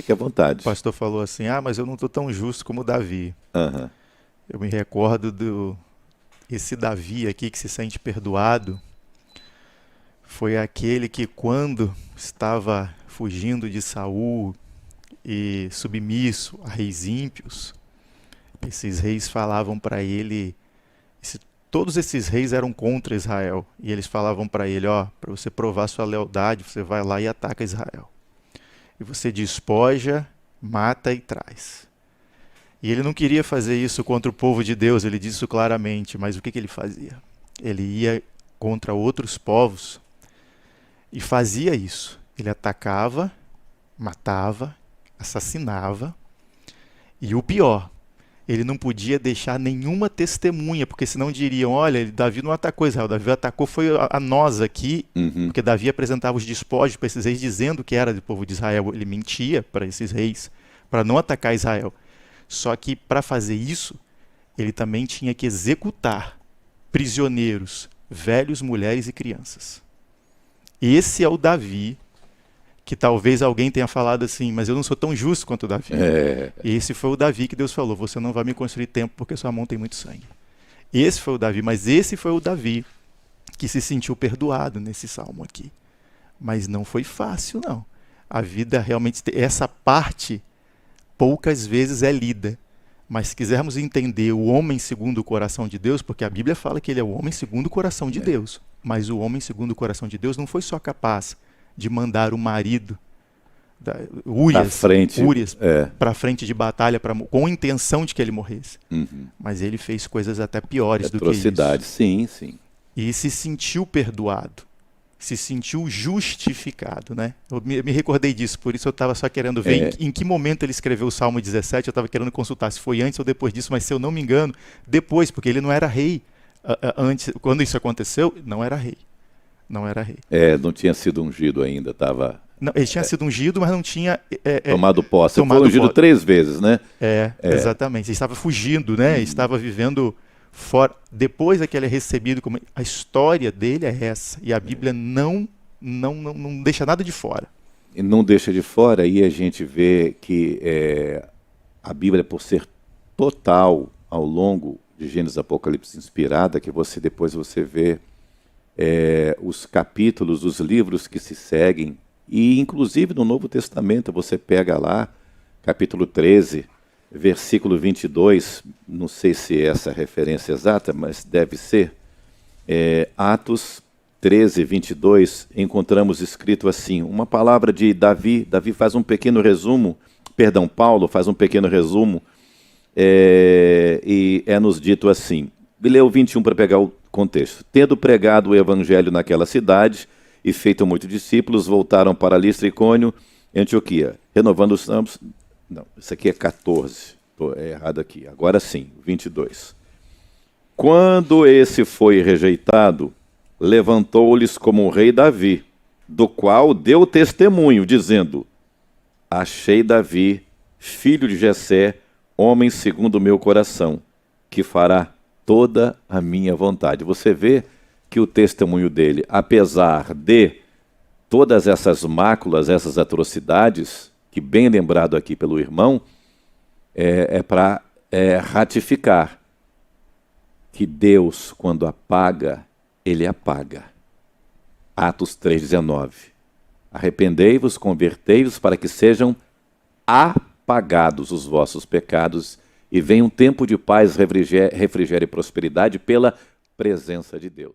Fique à vontade. O pastor falou assim, mas eu não estou tão justo como Davi. Aham. Eu me recordo esse Davi aqui que se sente perdoado, foi aquele que quando estava fugindo de Saul e submisso a reis ímpios, esses reis falavam para ele, todos esses reis eram contra Israel, e eles falavam para ele, para você provar sua lealdade, você vai lá e ataca Israel. E você despoja, mata e traz. E ele não queria fazer isso contra o povo de Deus, ele disse isso claramente, mas o que ele fazia? Ele ia contra outros povos e fazia isso. Ele atacava, matava, assassinava, e o pior, ele não podia deixar nenhuma testemunha, porque senão diriam, olha, Davi não atacou Israel, Davi atacou foi a nós aqui, porque Davi apresentava os despojos para esses reis dizendo que era do povo de Israel. Ele mentia para esses reis, para não atacar Israel. Só que para fazer isso, ele também tinha que executar prisioneiros, velhos, mulheres e crianças. Esse é o Davi, que talvez alguém tenha falado assim, mas eu não sou tão justo quanto o Davi. Esse foi o Davi que Deus falou, você não vai me construir templo porque sua mão tem muito sangue. Esse foi o Davi, mas esse foi o Davi que se sentiu perdoado nesse salmo aqui. Mas não foi fácil, não. A vida realmente, essa parte, poucas vezes é lida. Mas se quisermos entender o homem segundo o coração de Deus, porque a Bíblia fala que ele é o homem segundo o coração de Deus, mas o homem segundo o coração de Deus não foi só capaz de mandar o marido, Urias, para a frente de batalha com a intenção de que ele morresse. Mas ele fez coisas até piores do que isso. Atrocidade, sim, sim. E se sentiu perdoado, se sentiu justificado, né? Eu me recordei disso, por isso eu estava só querendo ver em que momento ele escreveu o Salmo 17, eu estava querendo consultar se foi antes ou depois disso, mas se eu não me engano, depois, porque ele não era rei. Antes, quando isso aconteceu, não era rei. Não era rei. Não tinha sido ungido ainda, estava... Não, ele tinha sido ungido, mas não tinha... tomado posse. Foi ungido 3 vezes, né? Exatamente. Ele estava fugindo, né? Estava vivendo fora. Depois é que ele é recebido, como a história dele é essa. E a Bíblia não deixa nada de fora. E não deixa de fora, e a gente vê que a Bíblia, por ser total ao longo de Gênesis e Apocalipse inspirada, que depois você vê os capítulos, os livros que se seguem, e inclusive no Novo Testamento você pega lá, capítulo 13, versículo 22, não sei se é essa a referência exata, mas deve ser, Atos 13, 22, encontramos escrito assim, uma palavra de Davi faz um pequeno resumo, Paulo faz um pequeno resumo, e nos dito assim, leu 21 para pegar o contexto. Tendo pregado o evangelho naquela cidade e feito muitos discípulos, voltaram para Listra, Icônio e Antioquia, renovando os campos. Não, isso aqui é 14, estou errado aqui. Agora sim, 22. Quando esse foi rejeitado, levantou-lhes como um rei Davi, do qual deu testemunho, dizendo, achei Davi, filho de Jessé, homem segundo o meu coração, que fará toda a minha vontade. Você vê que o testemunho dele, apesar de todas essas máculas, essas atrocidades, que bem lembrado aqui pelo irmão, para ratificar que Deus, quando apaga, ele apaga. Atos 3,19. Arrependei-vos, convertei-vos, para que sejam apagados os vossos pecados e venha um tempo de paz, refrigério e prosperidade pela presença de Deus.